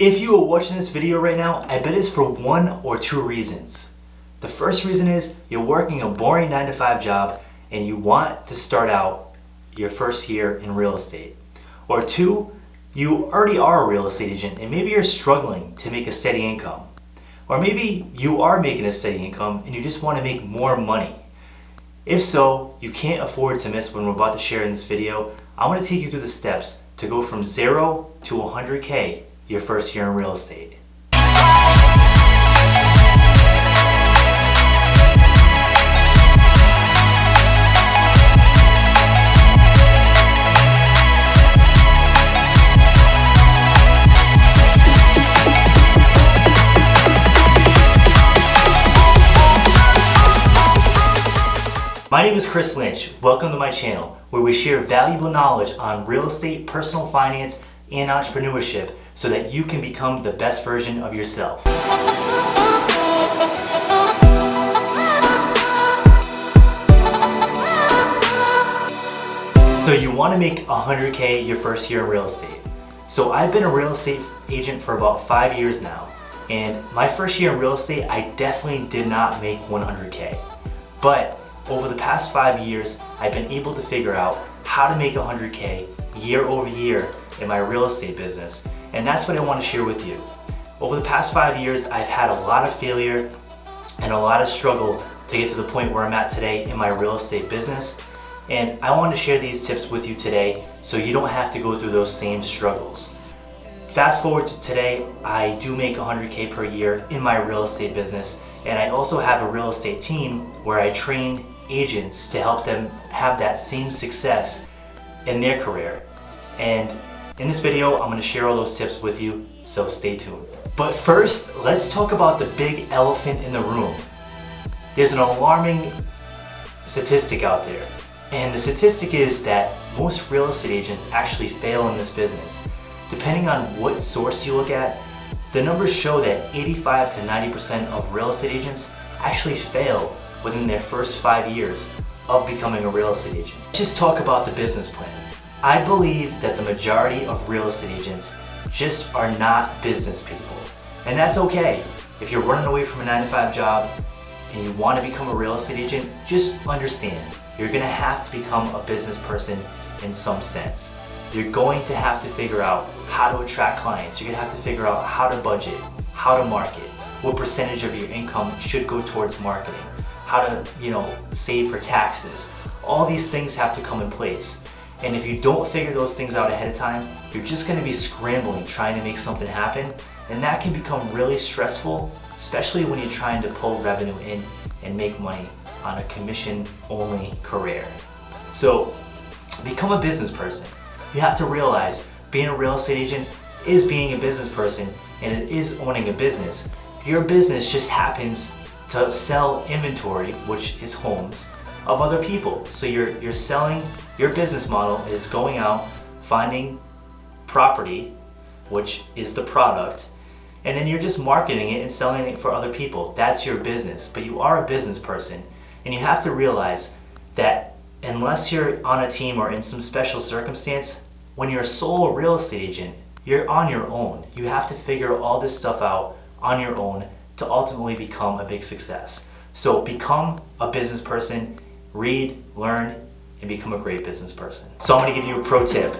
If you are watching this video right now, I bet it's for one or two reasons. The first reason is you're working a boring 9-to-5 job and you want to start out your first year in real estate. Or two, you already are a real estate agent and maybe you're struggling to make a steady income. Or maybe you are making a steady income and you just want to make more money. If so, you can't afford to miss what I'm about to share in this video. I want to take you through the steps to go from 0 to 100K your first year in real estate. My name is Chris Lynch. Welcome to my channel, where we share valuable knowledge on real estate, personal finance, and entrepreneurship so that you can become the best version of yourself. So you want to make 100K your first year in real estate. So I've been a real estate agent for about 5 years now, and my first year in real estate, I definitely did not make 100K. But over the past 5 years, I've been able to figure out how to make 100K year over year in my real estate business, and that's what I want to share with you. Over the past 5 years, I've had a lot of failure and a lot of struggle to get to the point where I'm at today in my real estate business, and I want to share these tips with you today so you don't have to go through those same struggles. Fast forward to today, I do make 100K per year in my real estate business, and I also have a real estate team where I train agents to help them have that same success in their career. And in this video, I'm going to share all those tips with you, so stay tuned. But first, let's talk about the big elephant in the room. There's an alarming statistic out there, and the statistic is that most real estate agents actually fail in this business. Depending on what source you look at, the numbers show that 85 to 90% of real estate agents actually fail within their first 5 years of becoming a real estate agent. Let's just talk about the business plan. I believe that the majority of real estate agents just are not business people. And that's okay. If you're running away from a 9-to-5 job and you want to become a real estate agent, just understand you're going to have to become a business person in some sense. You're going to have to figure out how to attract clients. You're going to have to figure out how to budget, how to market, what percentage of your income should go towards marketing, how to, save for taxes. All these things have to come in place. And if you don't figure those things out ahead of time, you're just going to be scrambling trying to make something happen, and that can become really stressful, especially when you're trying to pull revenue in and make money on a commission-only career. So become a business person. You have to realize being a real estate agent is being a business person, and it is owning a business. Your business just happens to sell inventory, which is homes, of other people. So you're selling, your business model is going out, finding property, which is the product, and then you're just marketing it and selling it for other people. That's your business, but you are a business person, and you have to realize that unless you're on a team or in some special circumstance, when you're a solo real estate agent, you're on your own. You have to figure all this stuff out on your own to ultimately become a big success. So become a business person, read, learn, and become a great business person. So I'm gonna give you a pro tip.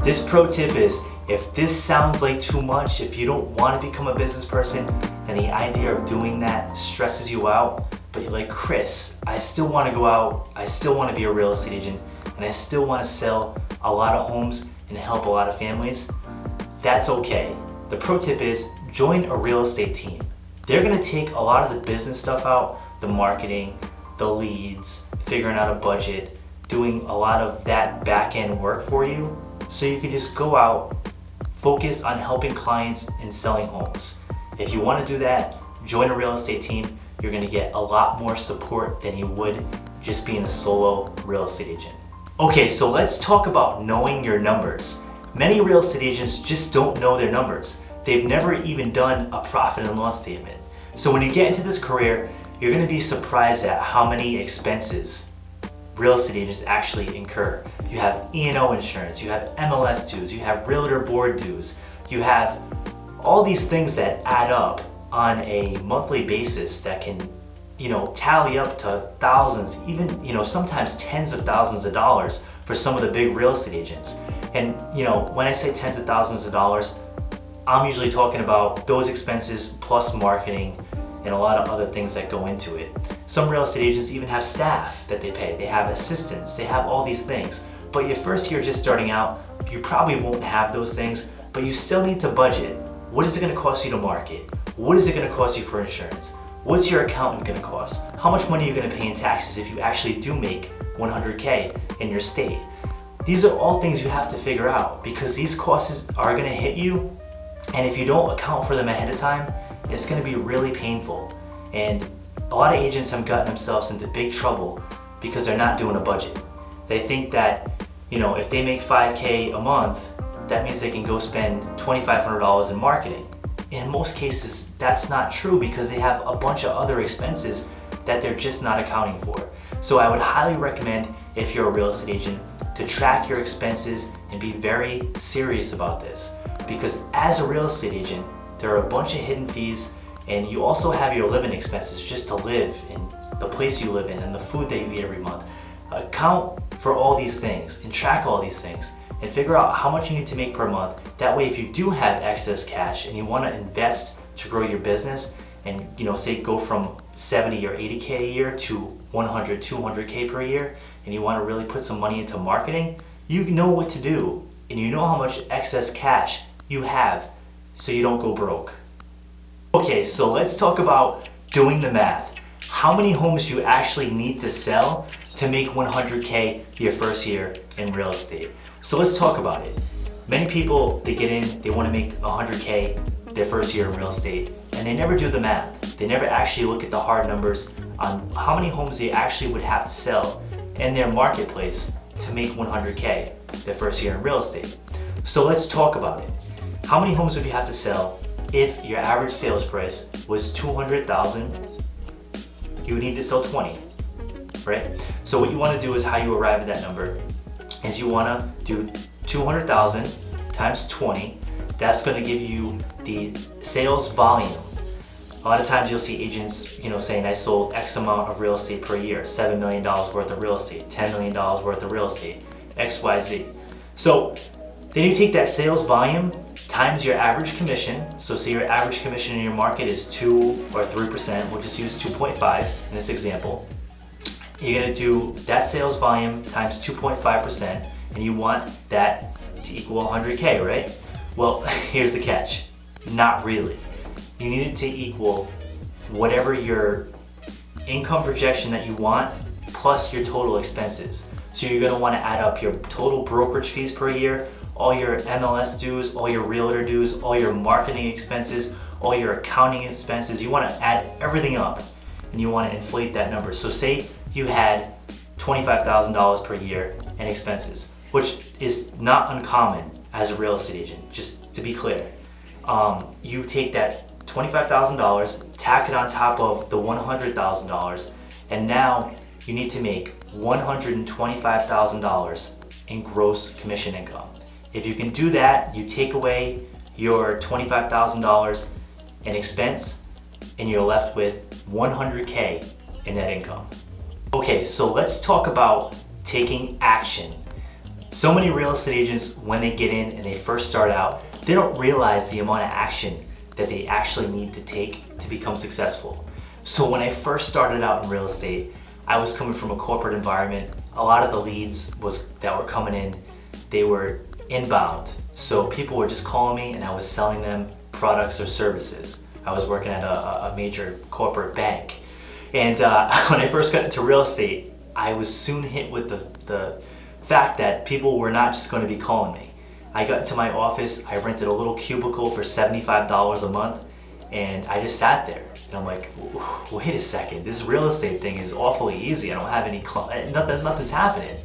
This pro tip is, if this sounds like too much, if you don't wanna become a business person, and the idea of doing that stresses you out, but you're like, Chris, I still wanna go out, I still wanna be a real estate agent, and I still wanna sell a lot of homes and help a lot of families, that's okay. The pro tip is, join a real estate team. They're gonna take a lot of the business stuff out, the marketing, the leads, figuring out a budget, doing a lot of that back-end work for you, so you can just go out, focus on helping clients and selling homes. If you want to do that, join a real estate team. You're going to get a lot more support than you would just being a solo real estate agent. Okay, so let's talk about knowing your numbers. Many real estate agents just don't know their numbers. They've never even done a profit and loss statement. So when you get into this career, you're going to be surprised at how many expenses real estate agents actually incur. You have E&O insurance, you have MLS dues, you have realtor board dues, you have all these things that add up on a monthly basis that can, tally up to thousands, even, sometimes tens of thousands of dollars for some of the big real estate agents. And, when I say tens of thousands of dollars, I'm usually talking about those expenses plus marketing and a lot of other things that go into it. Some real estate agents even have staff that they pay. They have assistants, they have all these things. But your first year just starting out, you probably won't have those things, but you still need to budget. What is it gonna cost you to market? What is it gonna cost you for insurance? What's your accountant gonna cost? How much money are you gonna pay in taxes if you actually do make 100K in your state? These are all things you have to figure out because these costs are gonna hit you, and if you don't account for them ahead of time, it's gonna be really painful. And a lot of agents have gotten themselves into big trouble because they're not doing a budget. They think that, if they make 5K a month, that means they can go spend $2,500 in marketing. In most cases, that's not true because they have a bunch of other expenses that they're just not accounting for. So I would highly recommend, if you're a real estate agent, to track your expenses and be very serious about this. Because as a real estate agent, there are a bunch of hidden fees, and you also have your living expenses just to live in the place you live in and the food that you eat every month. Account for all these things and track all these things and figure out how much you need to make per month. That way, if you do have excess cash and you want to invest to grow your business and say go from 70 or 80K a year to 100, 200K per year, and you want to really put some money into marketing, you know what to do and you know how much excess cash you have so you don't go broke. Okay, so let's talk about doing the math. How many homes do you actually need to sell to make 100K your first year in real estate? So let's talk about it. Many people, they get in, they want to make 100K their first year in real estate, and they never do the math. They never actually look at the hard numbers on how many homes they actually would have to sell in their marketplace to make 100K their first year in real estate. So let's talk about it. How many homes would you have to sell if your average sales price was $200,000? You would need to sell 20, right? So what you want to do is how you arrive at that number is you want to do 200,000 times 20. That's going to give you the sales volume. A lot of times you'll see agents, saying I sold X amount of real estate per year, $7 million worth of real estate, $10 million worth of real estate, XYZ. So then you take that sales volume times your average commission. So say your average commission in your market is 2 or 3%. We'll just use 2.5 in this example. You're gonna do that sales volume times 2.5%, and you want that to equal 100K, right? Well, here's the catch. Not really. You need it to equal whatever your income projection that you want plus your total expenses. So you're gonna wanna add up your total brokerage fees per year, all your MLS dues, all your realtor dues, all your marketing expenses, all your accounting expenses. You wanna add everything up and you wanna inflate that number. So say you had $25,000 per year in expenses, which is not uncommon as a real estate agent, just to be clear. You take that $25,000, tack it on top of the $100,000, and now you need to make $125,000 in gross commission income. If you can do that, you take away your $25,000 in expense and you're left with 100K in net income. Okay, so let's talk about taking action. So many real estate agents, when they get in and they first start out, they don't realize the amount of action that they actually need to take to become successful. So when I first started out in real estate, I was coming from a corporate environment. A lot of the leads that were coming in, they were inbound. So people were just calling me and I was selling them products or services. I was working at a major corporate bank. And when I first got into real estate, I was soon hit with the fact that people were not just going to be calling me. I got into my office, I rented a little cubicle for $75 a month, and I just sat there. And I'm like, wait a second, this real estate thing is awfully easy. I don't have any clients, nothing's happening.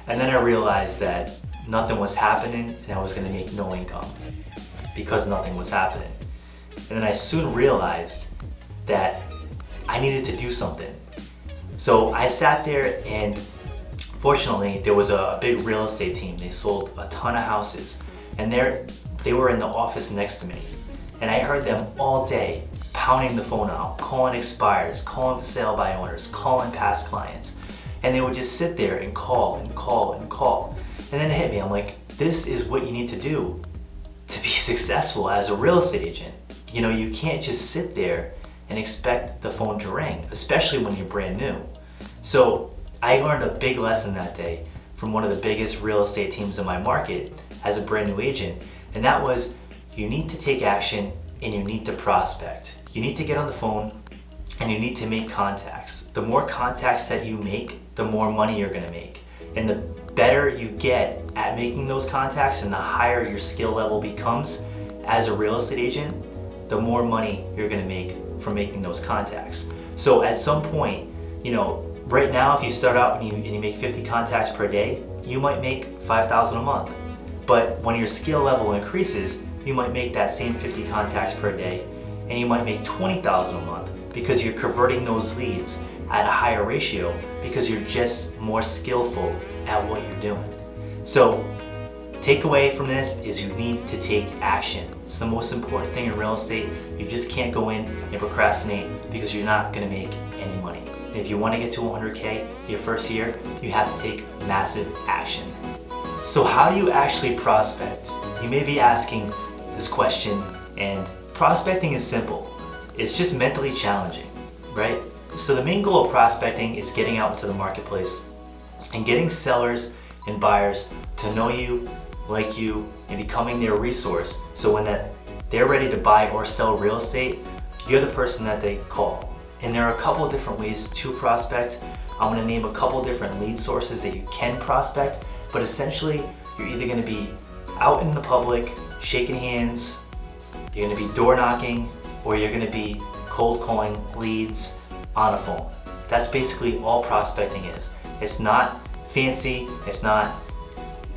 And then I realized that nothing was happening and I was gonna make no income because nothing was happening. And then I soon realized that I needed to do something. So I sat there, and fortunately there was a big real estate team. They sold a ton of houses, and they were in the office next to me. And I heard them all day pounding the phone out, calling expires, calling for sale by owners, calling past clients. And they would just sit there and call and call and call. And then it hit me, I'm like, this is what you need to do to be successful as a real estate agent. You know, you can't just sit there and expect the phone to ring, especially when you're brand new. So I learned a big lesson that day from one of the biggest real estate teams in my market as a brand new agent, and that was you need to take action and you need to prospect. You need to get on the phone and you need to make contacts. The more contacts that you make, the more money you're gonna make. And the better you get at making those contacts and the higher your skill level becomes as a real estate agent, the more money you're gonna make from making those contacts. So at some point, you know, right now if you start out and you make 50 contacts per day, you might make $5,000 a month. But when your skill level increases, you might make that same 50 contacts per day and you might make $20,000 a month because you're converting those leads at a higher ratio because you're just more skillful at what you're doing. So takeaway from this is you need to take action. It's the most important thing in real estate. You just can't go in and procrastinate because you're not gonna make any money. And if you wanna get to 100K your first year, you have to take massive action. So how do you actually prospect? You may be asking this question, and prospecting is simple. It's just mentally challenging, right? So the main goal of prospecting is getting out into the marketplace and getting sellers and buyers to know you, like you, and becoming their resource. So when they're ready to buy or sell real estate, you're the person that they call. And there are a couple of different ways to prospect. I'm gonna name a couple different lead sources that you can prospect, but essentially you're either gonna be out in the public, shaking hands, you're gonna be door knocking, or you're gonna be cold calling leads on a phone. That's basically all prospecting is. It's not fancy, it's not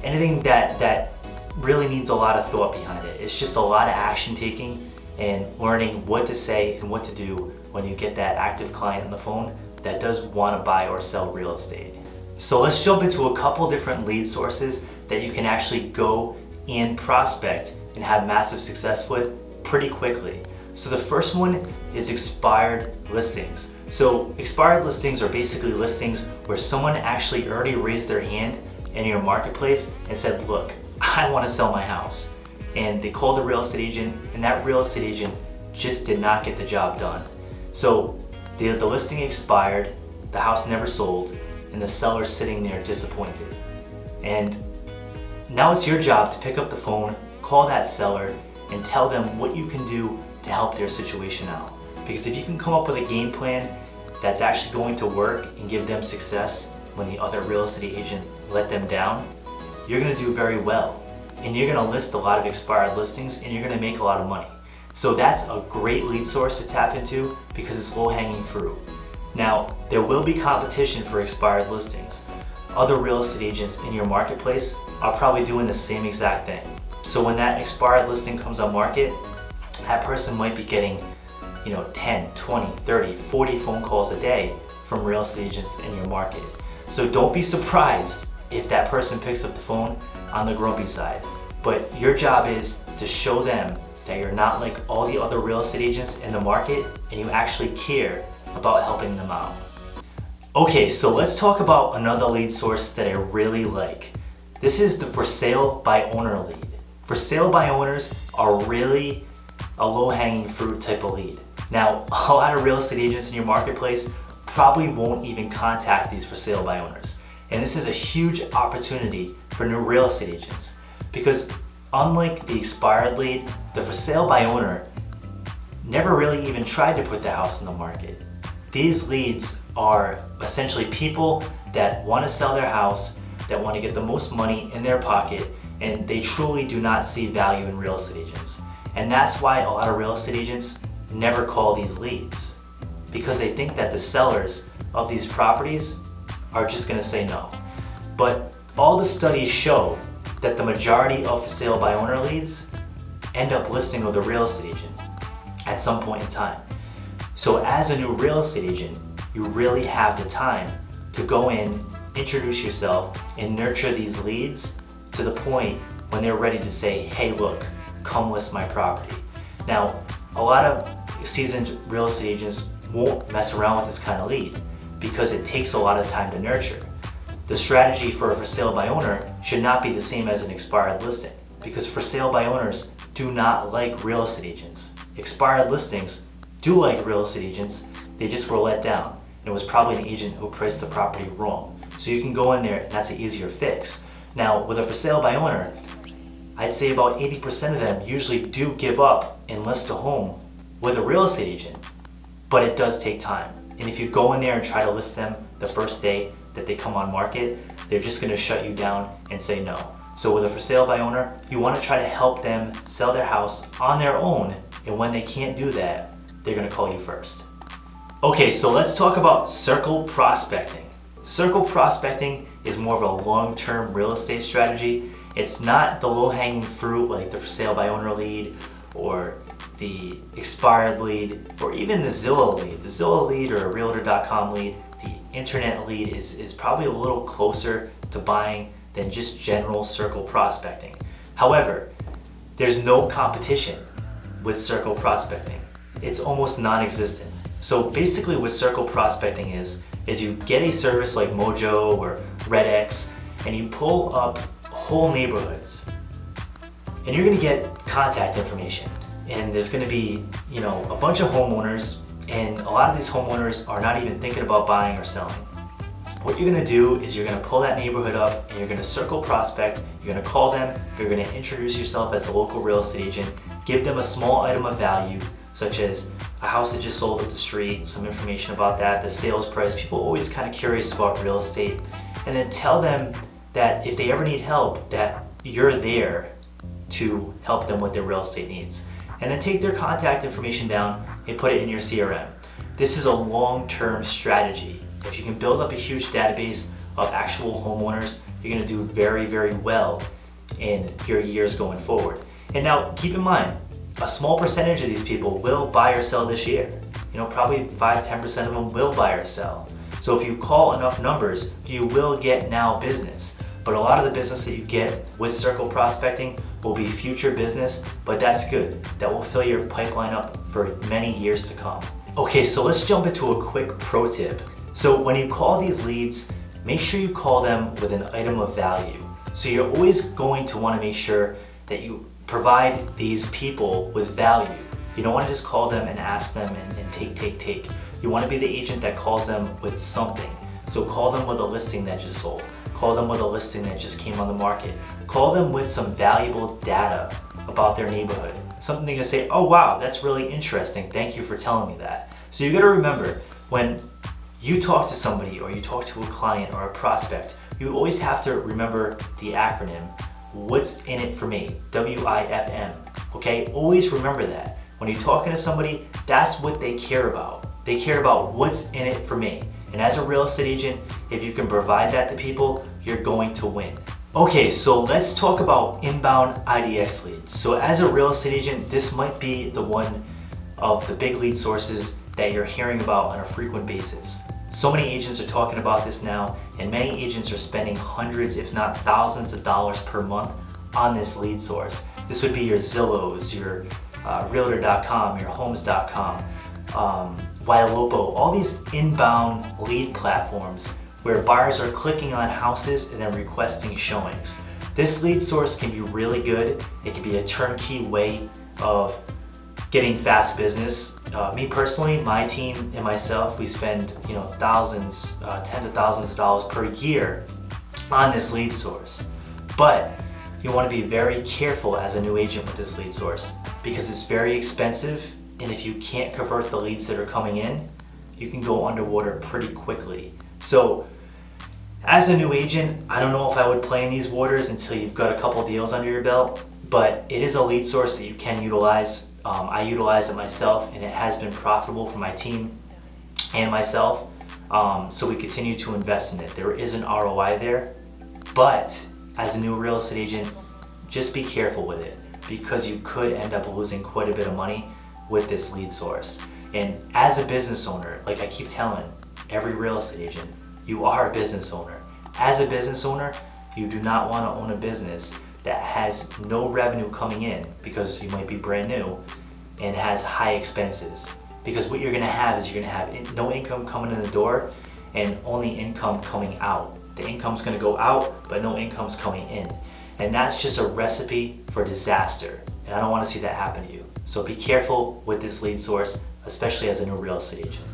anything that really needs a lot of thought behind it. It's just a lot of action taking and learning what to say and what to do when you get that active client on the phone that does want to buy or sell real estate. So let's jump into a couple different lead sources that you can actually go and prospect and have massive success with pretty quickly. So the first one is expired listings. So expired listings are basically listings where someone actually already raised their hand in your marketplace and said, look, I want to sell my house. And they called a real estate agent, and that real estate agent just did not get the job done. So the listing expired, the house never sold, and the seller's sitting there disappointed. And now it's your job to pick up the phone, call that seller, and tell them what you can do to help their situation out. Because if you can come up with a game plan that's actually going to work and give them success when the other real estate agent let them down, you're gonna do very well. And you're gonna list a lot of expired listings and you're gonna make a lot of money. So that's a great lead source to tap into because it's low-hanging fruit. Now, there will be competition for expired listings. Other real estate agents in your marketplace are probably doing the same exact thing. So when that expired listing comes on market, that person might be getting 10, 20, 30, 40 phone calls a day from real estate agents in your market. So don't be surprised if that person picks up the phone on the grumpy side. But your job is to show them that you're not like all the other real estate agents in the market and you actually care about helping them out. Okay, so let's talk about another lead source that I really like. This is the for sale by owner lead. For sale by owners are really a low-hanging fruit type of lead. Now, a lot of real estate agents in your marketplace probably won't even contact these for sale by owners. And this is a huge opportunity for new real estate agents because unlike the expired lead, the for sale by owner never really even tried to put the house in the market. These leads are essentially people that want to sell their house, that want to get the most money in their pocket, and they truly do not see value in real estate agents. And that's why a lot of real estate agents never call these leads because they think that the sellers of these properties are just going to say no. But all the studies show that the majority of for sale by owner leads end up listing with a real estate agent at some point in time. So as a new real estate agent, you really have the time to go in, introduce yourself, and nurture these leads to the point when they're ready to say, hey look, come list my property. Now, a lot of seasoned real estate agents won't mess around with this kind of lead because it takes a lot of time to nurture. The strategy for a for sale by owner should not be the same as an expired listing, because for sale by owners do not like real estate agents. Expired listings do like real estate agents, they just were let down. And it was probably an agent who priced the property wrong. So you can go in there and that's an easier fix. Now with a for sale by owner, I'd say about 80% of them usually do give up and list a home with a real estate agent, but it does take time. And if you go in there and try to list them the first day that they come on market, they're just gonna shut you down and say no. So with a for sale by owner, you wanna try to help them sell their house on their own, and when they can't do that, they're gonna call you first. Okay, so let's talk about circle prospecting. Circle prospecting is more of a long-term real estate strategy. It's not the low-hanging fruit like the for sale by owner lead or the expired lead or even the Zillow lead. The Zillow lead or a Realtor.com lead, the internet lead is probably a little closer to buying than just general circle prospecting. However, there's no competition with circle prospecting. It's almost non-existent. So basically what circle prospecting is you get a service like Mojo or RedX and you pull up whole neighborhoods and you're gonna get contact information, and there's gonna be, a bunch of homeowners, and a lot of these homeowners are not even thinking about buying or selling. What you're gonna do is you're gonna pull that neighborhood up and you're gonna circle prospect, you're gonna call them, you're gonna introduce yourself as the local real estate agent, give them a small item of value, such as a house that just sold up the street, some information about that, the sales price. People are always kind of curious about real estate. And then tell them that if they ever need help, that you're there to help them with their real estate needs. And then take their contact information down and put it in your CRM. This is a long-term strategy. If you can build up a huge database of actual homeowners, you're gonna do very, very well in your years going forward. And now keep in mind, a small percentage of these people will buy or sell this year. Probably 5-10% of them will buy or sell. So if you call enough numbers, you will get now business. But a lot of the business that you get with circle prospecting will be future business, but that's good. That will fill your pipeline up for many years to come. Okay, so let's jump into a quick pro tip. So when you call these leads, make sure you call them with an item of value. So you're always going to want to make sure that you provide these people with value. You don't want to just call them and ask them and take. You want to be the agent that calls them with something. So call them with a listing that just sold. Call them with a listing that just came on the market. Call them with some valuable data about their neighborhood. Something they're gonna say, oh wow, that's really interesting. Thank you for telling me that. So you gotta remember, when you talk to somebody or you talk to a client or a prospect, you always have to remember the acronym, what's in it for me, WIFM, okay? Always remember that. When you're talking to somebody, that's what they care about. They care about what's in it for me. And as a real estate agent, if you can provide that to people, you're going to win. Okay, so let's talk about inbound IDX leads. So as a real estate agent, this might be the one of the big lead sources that you're hearing about on a frequent basis. So many agents are talking about this now, and many agents are spending hundreds, if not thousands of dollars per month on this lead source. This would be your Zillows, your Realtor.com, your Homes.com, Ylopo, all these inbound lead platforms where buyers are clicking on houses and then requesting showings. This lead source can be really good. It can be a turnkey way of getting fast business. Me personally, my team and myself, we spend thousands, tens of thousands of dollars per year on this lead source. But you want to be very careful as a new agent with this lead source because it's very expensive, and if you can't convert the leads that are coming in, you can go underwater pretty quickly. So as a new agent, I don't know if I would play in these waters until you've got a couple deals under your belt, but it is a lead source that you can utilize. I utilize it myself, and it has been profitable for my team and myself. So we continue to invest in it. There is an ROI there, but as a new real estate agent, just be careful with it because you could end up losing quite a bit of money with this lead source. And as a business owner, like I keep telling every real estate agent, you are a business owner. As a business owner, you do not want to own a business that has no revenue coming in because you might be brand new and has high expenses. Because what you're gonna have is you're gonna have no income coming in the door and only income coming out. The income's gonna go out, but no income's coming in. And that's just a recipe for disaster. And I don't wanna see that happen to you. So be careful with this lead source, especially as a new real estate agent.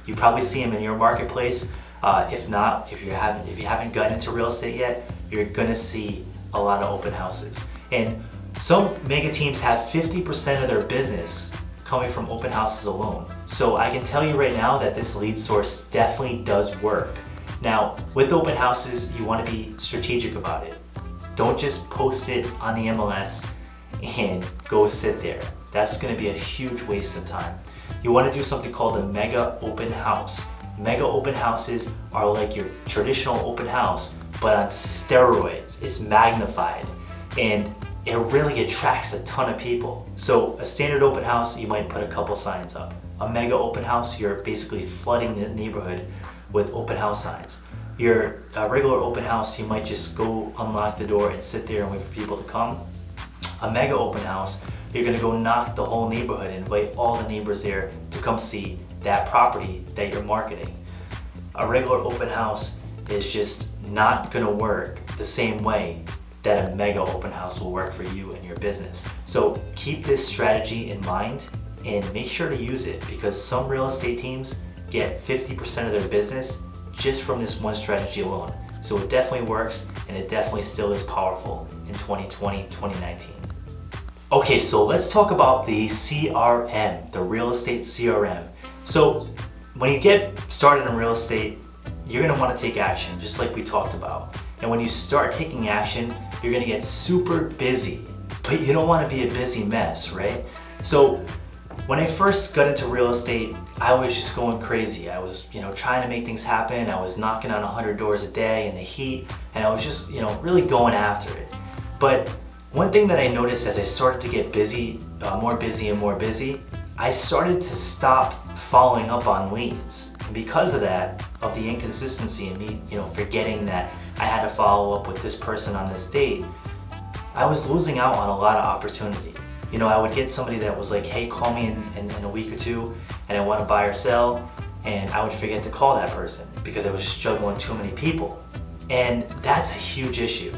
You probably see them in your marketplace. If not, if you haven't gotten into real estate yet, you're gonna see a lot of open houses. And some mega teams have 50% of their business coming from open houses alone. So I can tell you right now that this lead source definitely does work. Now, with open houses, you wanna be strategic about it. Don't just post it on the MLS and go sit there. That's gonna be a huge waste of time. You wanna do something called a mega open house. Mega open houses are like your traditional open house, but on steroids. It's magnified, and it really attracts a ton of people. So a standard open house, you might put a couple signs up. A mega open house, you're basically flooding the neighborhood with open house signs. Your regular open house, you might just go unlock the door and sit there and wait for people to come. A mega open house, you're gonna go knock the whole neighborhood and invite all the neighbors there to come see that property that you're marketing. A regular open house is just not gonna work the same way that a mega open house will work for you and your business. So keep this strategy in mind and make sure to use it, because some real estate teams get 50% of their business just from this one strategy alone. So it definitely works, and it definitely still is powerful in 2020, 2019. Okay, so let's talk about the CRM, the real estate CRM. So when you get started in real estate, you're gonna wanna take action, just like we talked about. And when you start taking action, you're gonna get super busy, but you don't wanna be a busy mess, right? So when I first got into real estate, I was just going crazy. I was, trying to make things happen. I was knocking on 100 doors a day in the heat, and I was just, really going after it. But one thing that I noticed as I started to get busy, more busy and more busy, I started to stop following up on leads. And because of that, of the inconsistency and me, forgetting that I had to follow up with this person on this date, I was losing out on a lot of opportunity. I would get somebody that was like, hey, call me in a week or two, and I want to buy or sell, and I would forget to call that person because I was just juggling too many people. And that's a huge issue.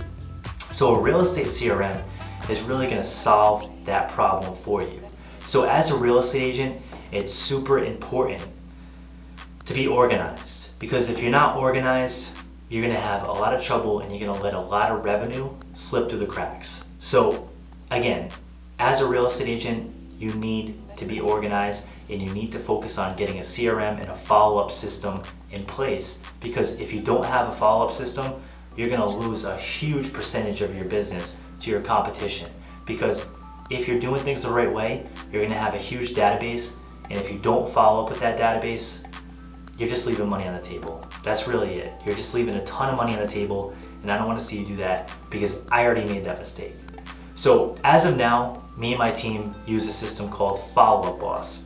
So a real estate CRM is really going to solve that problem for you. So as a real estate agent, it's super important to be organized, because if you're not organized, you're going to have a lot of trouble and you're going to let a lot of revenue slip through the cracks. So again, as a real estate agent, you need to be organized, and you need to focus on getting a CRM and a follow-up system in place, because if you don't have a follow-up system, you're gonna lose a huge percentage of your business to your competition. Because if you're doing things the right way, you're gonna have a huge database, and if you don't follow up with that database, you're just leaving money on the table. That's really it. You're just leaving a ton of money on the table, and I don't wanna see you do that, because I already made that mistake. So as of now, me and my team use a system called Follow Up Boss.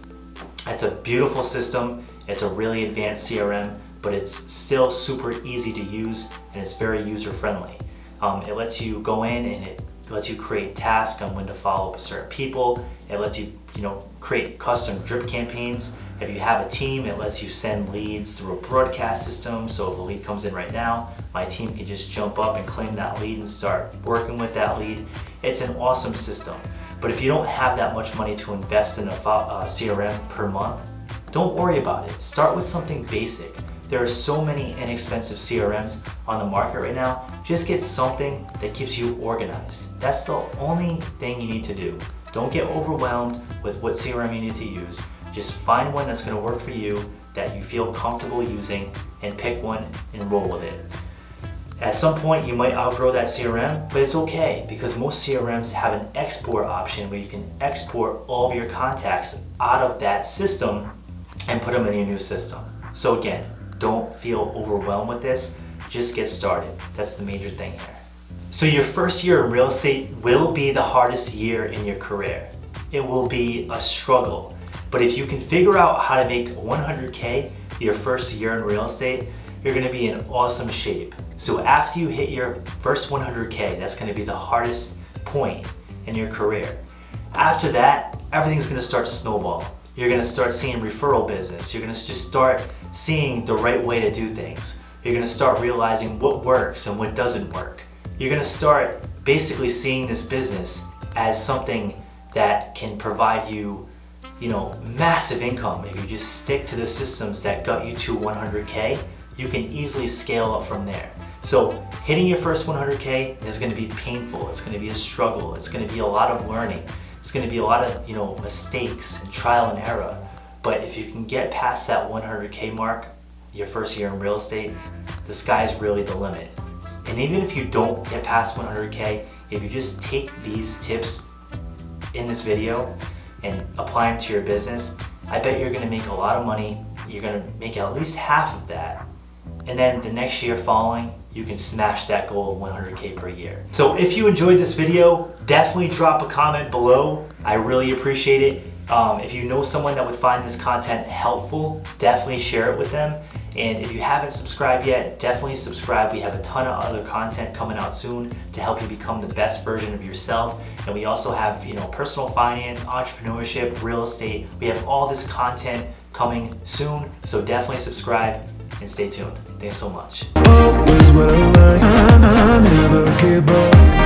It's a beautiful system. It's a really advanced CRM, but it's still super easy to use, and it's very user friendly. It lets you go in and it lets you create tasks on when to follow up with certain people. It lets you, create custom drip campaigns. If you have a team, it lets you send leads through a broadcast system. So if the lead comes in right now, my team can just jump up and claim that lead and start working with that lead. It's an awesome system. But if you don't have that much money to invest in a CRM per month, don't worry about it. Start with something basic. There are so many inexpensive CRMs on the market right now. Just get something that keeps you organized. That's the only thing you need to do. Don't get overwhelmed with what CRM you need to use. Just find one that's gonna work for you, that you feel comfortable using, and pick one and roll with it. At some point, you might outgrow that CRM, but it's okay, because most CRMs have an export option where you can export all of your contacts out of that system and put them in your new system. So again, don't feel overwhelmed with this. Just get started. That's the major thing here. So your first year in real estate will be the hardest year in your career. It will be a struggle. But if you can figure out how to make 100K your first year in real estate, you're gonna be in awesome shape. So after you hit your first 100K, that's gonna be the hardest point in your career. After that, everything's gonna start to snowball. You're gonna start seeing referral business. You're gonna just start seeing the right way to do things. You're gonna start realizing what works and what doesn't work. You're gonna start basically seeing this business as something that can provide you, massive income. If you just stick to the systems that got you to 100K, you can easily scale up from there. So hitting your first 100K is gonna be painful. It's gonna be a struggle. It's gonna be a lot of learning. It's gonna be a lot of, mistakes and trial and error. But if you can get past that 100K mark, your first year in real estate, the sky's really the limit. And even if you don't get past 100K, if you just take these tips in this video and apply them to your business, I bet you're gonna make a lot of money. You're gonna make at least half of that. And then the next year following, you can smash that goal of 100K per year. So if you enjoyed this video, definitely drop a comment below. I really appreciate it. If you know someone that would find this content helpful, definitely share it with them. And if you haven't subscribed yet, definitely subscribe. We have a ton of other content coming out soon to help you become the best version of yourself. And we also have, personal finance, entrepreneurship, real estate. We have all this content coming soon. So definitely subscribe and stay tuned. Thanks so much. Always what I like, I never give up.